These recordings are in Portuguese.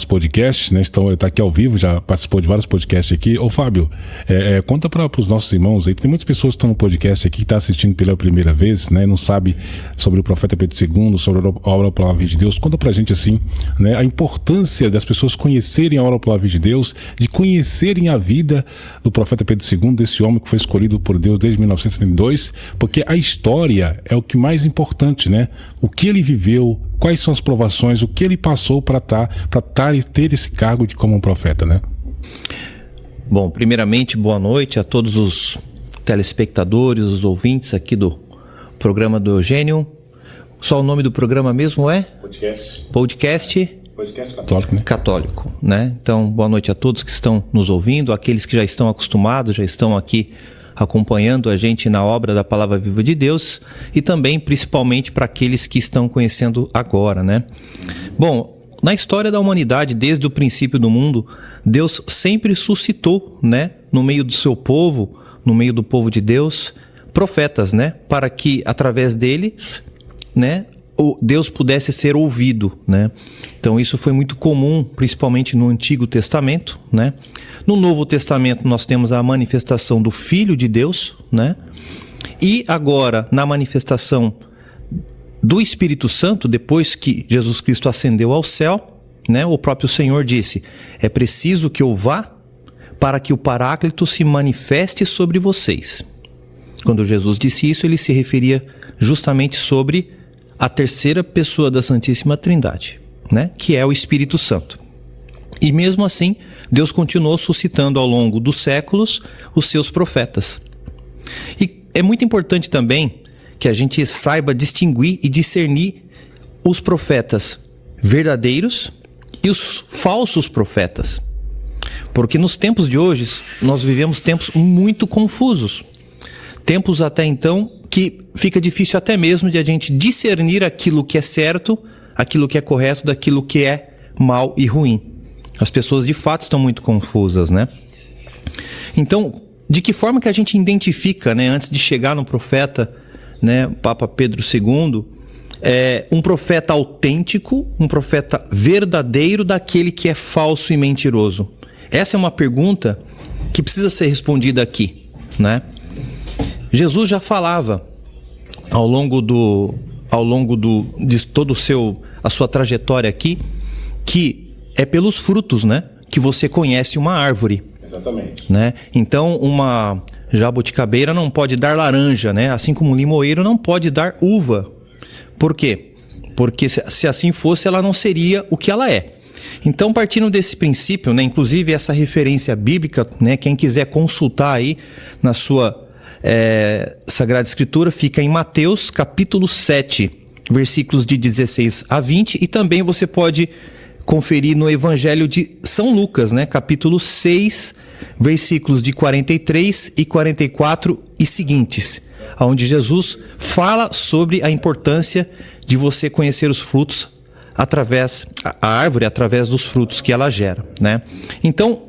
podcasts, né? Ele está aqui ao vivo, já participou de vários podcasts aqui. Ô Fábio, conta para os nossos irmãos aí, tem muitas pessoas que estão no podcast aqui, que estão assistindo pela primeira vez, né? Não sabe sobre o profeta Pedro II, sobre a obra Palavra de Deus. Conta pra gente assim, né? A importância das pessoas conhecerem a obra Palavra de Deus, de conhecerem a vida do profeta Pedro II, desse homem que foi escolhido por Deus desde 1972, porque a história é o que mais importante, né? O que ele viveu, quais são as provações, o que ele passou para ter esse cargo de como um profeta, né? Bom, primeiramente, boa noite a todos os telespectadores, os ouvintes aqui do programa do Eugênio. Só o nome do programa mesmo é? Podcast Católico, né? Católico, né? Então, boa noite a todos que estão nos ouvindo, aqueles que já estão acostumados, já estão aqui acompanhando a gente na obra da Palavra Viva de Deus, e também, principalmente, para aqueles que estão conhecendo agora, né? Bom, na história da humanidade, desde o princípio do mundo, Deus sempre suscitou, né, no meio do seu povo, no meio do povo de Deus, profetas, né, para que, através deles, né, Deus pudesse ser ouvido, né? Então isso foi muito comum, principalmente no Antigo Testamento, né? No Novo Testamento nós temos a manifestação do Filho de Deus, né? E agora, na manifestação do Espírito Santo, depois que Jesus Cristo ascendeu ao céu, né? O próprio Senhor disse: é preciso que eu vá para que o Paráclito se manifeste sobre vocês. Quando Jesus disse isso, ele se referia justamente sobre a terceira pessoa da Santíssima Trindade, né? Que é o Espírito Santo. E mesmo assim, Deus continuou suscitando ao longo dos séculos os seus profetas. E é muito importante também que a gente saiba distinguir e discernir os profetas verdadeiros e os falsos profetas. Porque nos tempos de hoje, nós vivemos tempos muito confusos. Tempos até então que fica difícil até mesmo de a gente discernir aquilo que é certo, aquilo que é correto, daquilo que é mal e ruim. As pessoas de fato estão muito confusas, né? Então, de que forma que a gente identifica, né, antes de chegar no profeta, né, Papa Pedro II, um profeta autêntico, um profeta verdadeiro daquele que é falso e mentiroso? Essa é uma pergunta que precisa ser respondida aqui, né? Jesus já falava ao longo de todo a sua trajetória aqui, que é pelos frutos, né, que você conhece uma árvore. Exatamente. Né? Então, uma jabuticabeira não pode dar laranja, né? Assim como um limoeiro não pode dar uva. Por quê? Porque se assim fosse, ela não seria o que ela é. Então, partindo desse princípio, né, inclusive essa referência bíblica, né, quem quiser consultar aí na sua Sagrada Escritura, fica em Mateus capítulo 7, versículos de 16 a 20, e também você pode conferir no Evangelho de São Lucas, né, capítulo 6, versículos de 43 e 44 e seguintes, onde Jesus fala sobre a importância de você conhecer os frutos a árvore através dos frutos que ela gera, né? Então,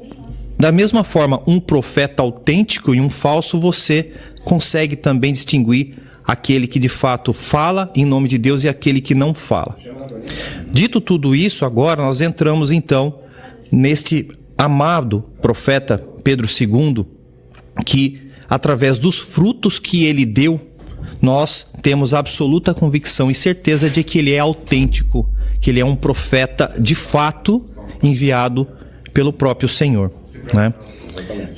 da mesma forma, um profeta autêntico e um falso, você consegue também distinguir aquele que de fato fala em nome de Deus e aquele que não fala. Dito tudo isso, agora nós entramos então neste amado profeta Pedro II, que através dos frutos que ele deu, nós temos absoluta convicção e certeza de que ele é autêntico, que ele é um profeta de fato enviado pelo próprio Senhor, né?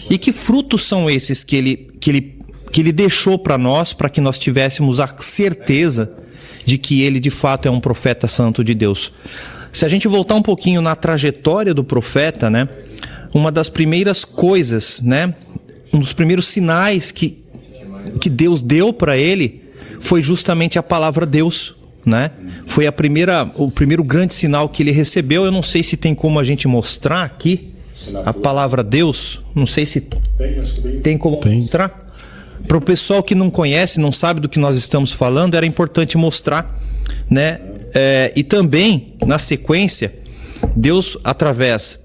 E que frutos são esses que ele deixou para nós, para que nós tivéssemos a certeza de que ele de fato é um profeta santo de Deus? Se a gente voltar um pouquinho na trajetória do profeta, né, uma das primeiras coisas, né, um dos primeiros sinais que Deus deu para ele foi justamente a palavra Deus, né? Foi o primeiro grande sinal que ele recebeu. Eu não sei se tem como a gente mostrar aqui a palavra Deus. Não sei se tem como mostrar. Para o pessoal que não conhece, não sabe do que nós estamos falando, era importante mostrar, né? E também, na sequência, Deus, através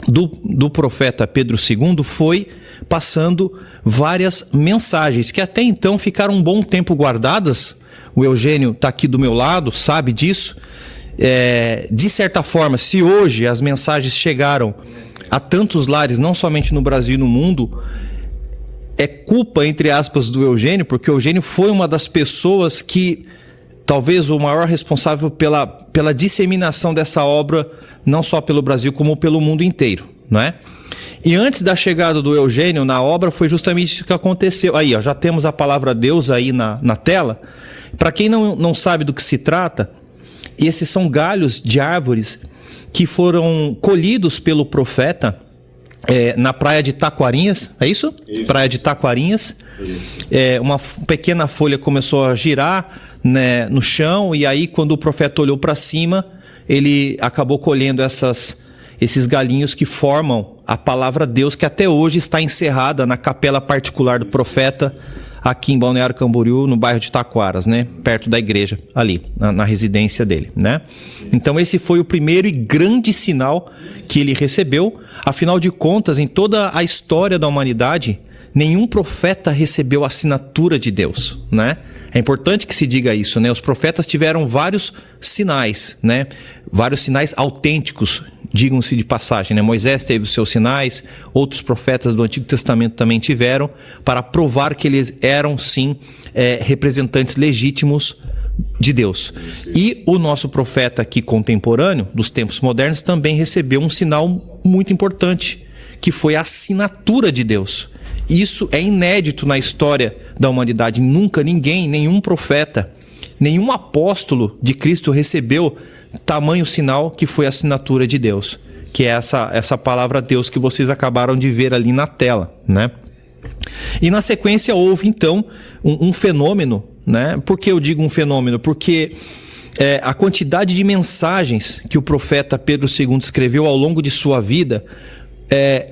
do profeta Pedro II, foi passando várias mensagens que até então ficaram um bom tempo guardadas. O Eugênio está aqui do meu lado, sabe disso. de certa forma, se hoje as mensagens chegaram a tantos lares, não somente no Brasil e no mundo, é culpa, entre aspas, do Eugênio, porque o Eugênio foi uma das pessoas que, talvez o maior responsável pela disseminação dessa obra, não só pelo Brasil, como pelo mundo inteiro, não é? E antes da chegada do Eugênio na obra, foi justamente isso que aconteceu. Aí, ó, já temos a palavra Deus aí na tela. Para quem não sabe do que se trata, esses são galhos de árvores que foram colhidos pelo profeta na praia de Taquarinhas. É isso? Praia de Taquarinhas. Uma pequena folha começou a girar, né, no chão, e aí quando o profeta olhou para cima, ele acabou colhendo esses galinhos que formam a palavra Deus, que até hoje está encerrada na capela particular do profeta, aqui em Balneário Camboriú, no bairro de Taquaras, né? Perto da igreja, ali, na residência dele, né? Então esse foi o primeiro e grande sinal que ele recebeu. Afinal de contas, em toda a história da humanidade, nenhum profeta recebeu a assinatura de Deus, né? É importante que se diga isso, né? Os profetas tiveram vários sinais, né? Vários sinais autênticos, digam-se de passagem, né? Moisés teve os seus sinais, outros profetas do Antigo Testamento também tiveram, para provar que eles eram, sim, representantes legítimos de Deus. E o nosso profeta aqui contemporâneo, dos tempos modernos, também recebeu um sinal muito importante, que foi a assinatura de Deus. Isso é inédito na história da humanidade. Nunca ninguém, nenhum profeta, nenhum apóstolo de Cristo recebeu tamanho sinal que foi a assinatura de Deus, que é essa palavra Deus que vocês acabaram de ver ali na tela, né? E na sequência houve então um fenômeno, né? Por que eu digo um fenômeno? Porque a quantidade de mensagens que o profeta Pedro II escreveu ao longo de sua vida,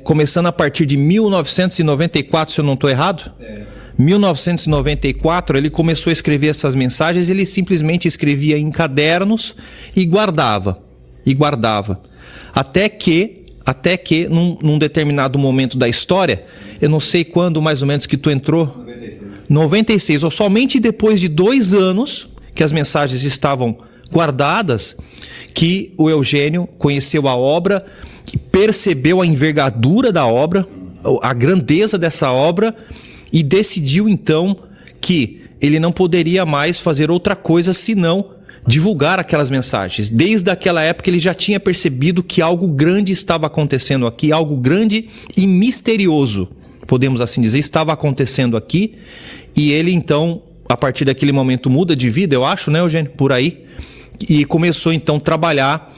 começando a partir de 1994, se eu não estou errado, 1994 ele começou a escrever essas mensagens. Ele simplesmente escrevia em cadernos e guardava, até que num determinado momento da história, eu não sei quando mais ou menos que tu entrou, 96, ou somente depois de 2 anos que as mensagens estavam guardadas, que o Eugênio conheceu a obra, percebeu a envergadura da obra, a grandeza dessa obra, e decidiu então que ele não poderia mais fazer outra coisa senão divulgar aquelas mensagens. Desde aquela época ele já tinha percebido que algo grande estava acontecendo aqui, algo grande e misterioso, podemos assim dizer, estava acontecendo aqui. E ele então, a partir daquele momento, muda de vida, eu acho, né, Eugênio? Por aí. E começou então a trabalhar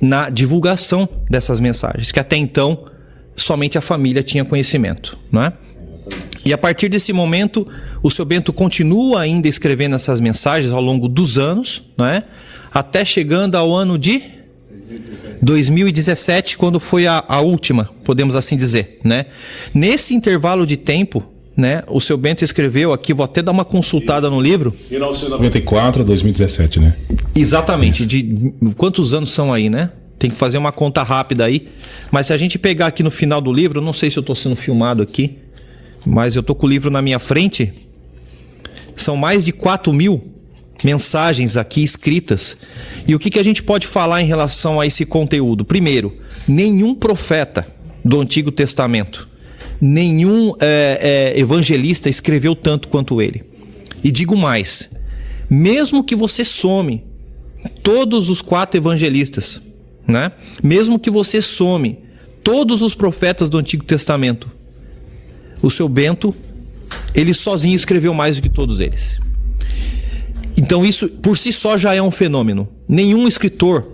na divulgação dessas mensagens, que até então somente a família tinha conhecimento, não é? E a partir desse momento, o seu Bento continua ainda escrevendo essas mensagens ao longo dos anos, não é? Até chegando ao ano de 2017, quando foi a última, podemos assim dizer, né? Nesse intervalo de tempo, né, o seu Bento escreveu aqui, vou até dar uma consultada no livro. 1994 a 2017, né? Exatamente. De quantos anos são aí, né? Tem que fazer uma conta rápida aí. Mas se a gente pegar aqui no final do livro, eu não sei se eu estou sendo filmado aqui, mas eu estou com o livro na minha frente. São mais de 4.000 mensagens aqui escritas. E o que a gente pode falar em relação a esse conteúdo? Primeiro, nenhum profeta do Antigo Testamento, nenhum evangelista escreveu tanto quanto ele. E digo mais, mesmo que você some todos os 4 evangelistas, né? Mesmo que você some todos os profetas do Antigo Testamento, o seu Bento, ele sozinho escreveu mais do que todos eles. Então isso por si só já é um fenômeno. Nenhum escritor,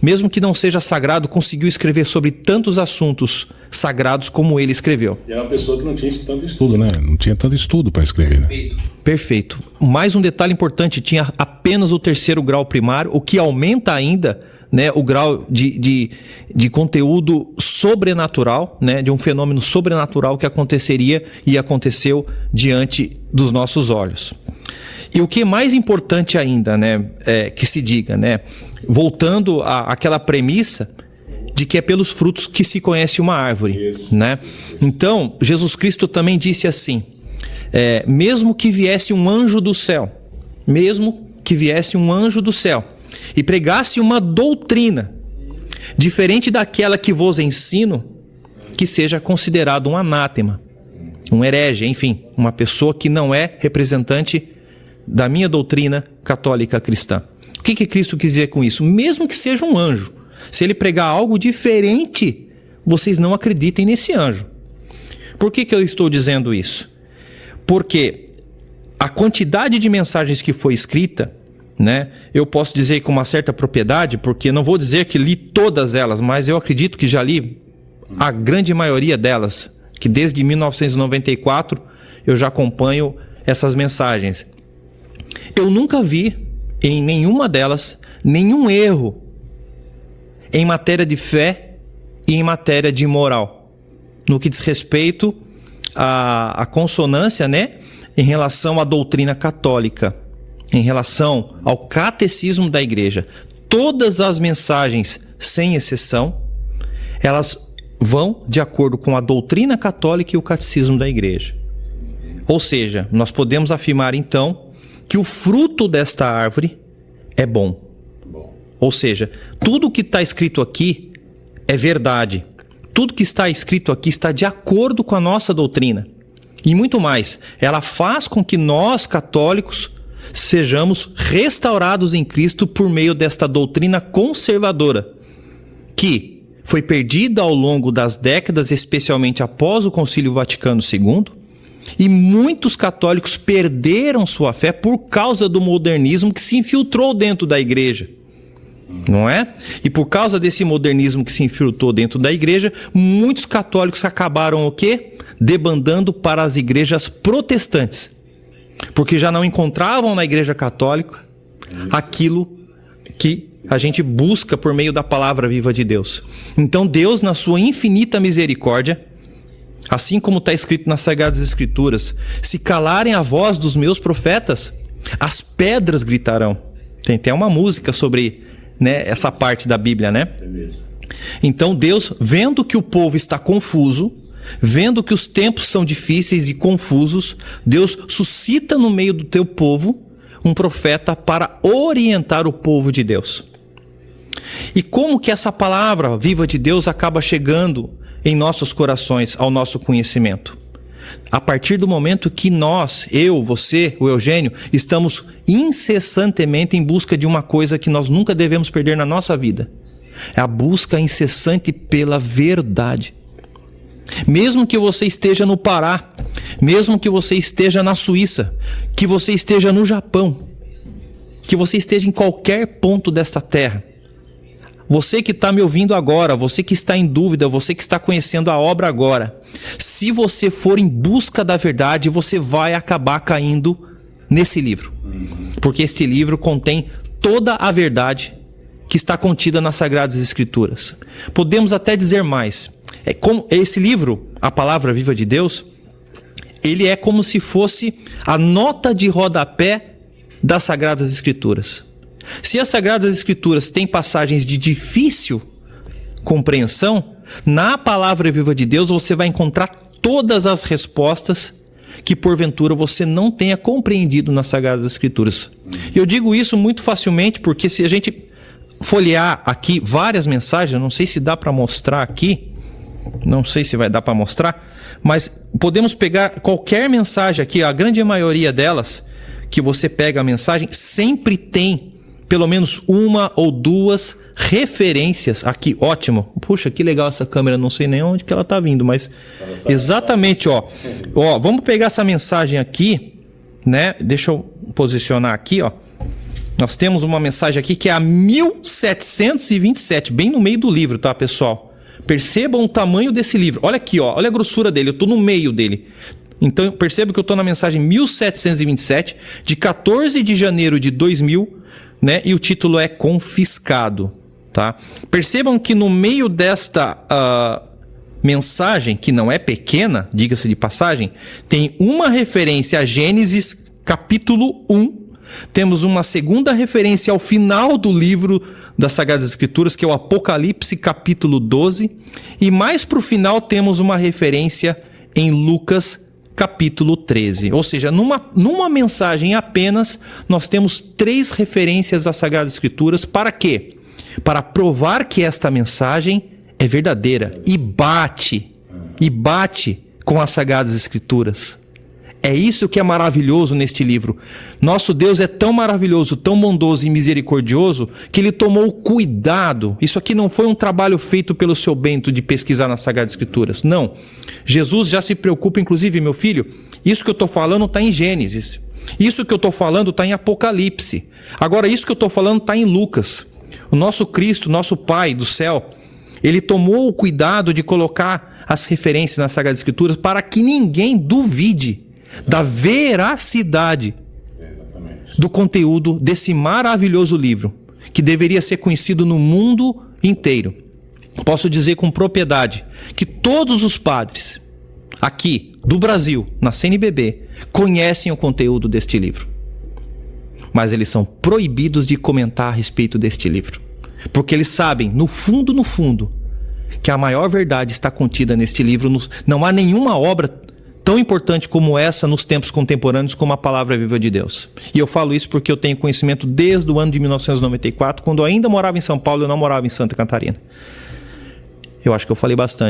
mesmo que não seja sagrado, conseguiu escrever sobre tantos assuntos sagrados como ele escreveu. E é uma pessoa que não tinha tanto estudo, né? Não tinha tanto estudo para escrever, né? Perfeito. Mais um detalhe importante, tinha apenas o terceiro grau primário, o que aumenta ainda, né, o grau de conteúdo sobrenatural, né, de um fenômeno sobrenatural que aconteceria e aconteceu diante dos nossos olhos. E o que é mais importante ainda, né, que se diga, né, voltando àquela premissa de que é pelos frutos que se conhece uma árvore, né? Então, Jesus Cristo também disse assim, mesmo que viesse um anjo do céu, e pregasse uma doutrina diferente daquela que vos ensino, que seja considerado um anátema, um herege, enfim, uma pessoa que não é representante da minha doutrina católica cristã. O que Cristo quis dizer com isso? Mesmo que seja um anjo, se ele pregar algo diferente, vocês não acreditem nesse anjo. Por que eu estou dizendo isso? Porque a quantidade de mensagens que foi escrita, né, eu posso dizer com uma certa propriedade, porque não vou dizer que li todas elas, mas eu acredito que já li a grande maioria delas, que desde 1994 eu já acompanho essas mensagens. Eu nunca vi em nenhuma delas nenhum erro em matéria de fé e em matéria de moral, no que diz respeito à consonância, né, em relação à doutrina católica, em relação ao catecismo da igreja. Todas as mensagens, sem exceção, elas vão de acordo com a doutrina católica e o catecismo da igreja. Ou seja, nós podemos afirmar então que o fruto desta árvore é bom. Ou seja, tudo que está escrito aqui é verdade. Tudo que está escrito aqui está de acordo com a nossa doutrina. E muito mais, ela faz com que nós, católicos, sejamos restaurados em Cristo por meio desta doutrina conservadora, que foi perdida ao longo das décadas, especialmente após o Concílio Vaticano II, e muitos católicos perderam sua fé por causa do modernismo que se infiltrou dentro da igreja. Não é? E por causa desse modernismo que se infiltrou dentro da igreja, muitos católicos acabaram o quê? Debandando para as igrejas protestantes. Porque já não encontravam na igreja católica aquilo que a gente busca por meio da palavra viva de Deus. Então Deus, na sua infinita misericórdia, assim como está escrito nas Sagradas Escrituras, se calarem a voz dos meus profetas, as pedras gritarão. Tem até uma música sobre, né, essa parte da Bíblia, né? Então Deus, vendo que o povo está confuso, vendo que os tempos são difíceis e confusos, Deus suscita no meio do teu povo um profeta para orientar o povo de Deus. E como que essa palavra viva de Deus acaba chegando em nossos corações, ao nosso conhecimento? A partir do momento que nós, eu, você, o Eugênio, estamos incessantemente em busca de uma coisa que nós nunca devemos perder na nossa vida. É a busca incessante pela verdade. Mesmo que você esteja no Pará, mesmo que você esteja na Suíça, que você esteja no Japão, que você esteja em qualquer ponto desta terra, você que está me ouvindo agora, você que está em dúvida, você que está conhecendo a obra agora, se você for em busca da verdade, você vai acabar caindo nesse livro. Porque este livro contém toda a verdade que está contida nas Sagradas Escrituras. Podemos até dizer mais. Como esse livro, a Palavra Viva de Deus, ele é como se fosse a nota de rodapé das Sagradas Escrituras. Se as Sagradas Escrituras têm passagens de difícil compreensão, na Palavra Viva de Deus você vai encontrar todas as respostas que porventura você não tenha compreendido nas Sagradas Escrituras. E eu digo isso muito facilmente porque se a gente folhear aqui várias mensagens, eu não sei se dá para mostrar aqui, não sei se vai dar para mostrar, mas podemos pegar qualquer mensagem aqui, a grande maioria delas, que você pega a mensagem, sempre tem pelo menos uma ou duas referências aqui. Ótimo. Puxa, que legal essa câmera, não sei nem onde que ela está vindo, mas exatamente, ó, vamos pegar essa mensagem aqui, né? Deixa eu posicionar aqui, ó. Nós temos uma mensagem aqui que é a 1727, bem no meio do livro, tá, pessoal? Percebam o tamanho desse livro. Olha aqui, ó, olha a grossura dele, eu estou no meio dele. Então, perceba que eu estou na mensagem 1727, de 14 de janeiro de 2000, né? E o título é Confiscado, tá? Percebam que no meio desta mensagem, que não é pequena, diga-se de passagem, tem uma referência a Gênesis capítulo 1, temos uma segunda referência ao final do livro das Sagradas Escrituras, que é o Apocalipse capítulo 12, e mais para o final temos uma referência em Lucas capítulo 13. Ou seja, numa mensagem apenas, nós temos 3 referências às Sagradas Escrituras. Para quê? Para provar que esta mensagem é verdadeira e bate com as Sagradas Escrituras. É isso que é maravilhoso neste livro. Nosso Deus é tão maravilhoso, tão bondoso e misericordioso, que Ele tomou cuidado. Isso aqui não foi um trabalho feito pelo seu Bento de pesquisar nas Sagradas Escrituras. Não. Jesus já se preocupa, inclusive, meu filho, isso que eu estou falando está em Gênesis. Isso que eu estou falando está em Apocalipse. Agora, isso que eu estou falando está em Lucas. O nosso Cristo, nosso Pai do céu, Ele tomou o cuidado de colocar as referências nas Sagradas Escrituras para que ninguém duvide da veracidade do conteúdo desse maravilhoso livro, que deveria ser conhecido no mundo inteiro. Posso dizer com propriedade que todos os padres aqui do Brasil, na CNBB, conhecem o conteúdo deste livro. Mas eles são proibidos de comentar a respeito deste livro, porque eles sabem, no fundo, que a maior verdade está contida neste livro. Não há nenhuma obra tão importante como essa nos tempos contemporâneos como a Palavra Viva de Deus. E eu falo isso porque eu tenho conhecimento desde o ano de 1994, quando eu ainda morava em São Paulo, eu não morava em Santa Catarina. Eu acho que eu falei bastante.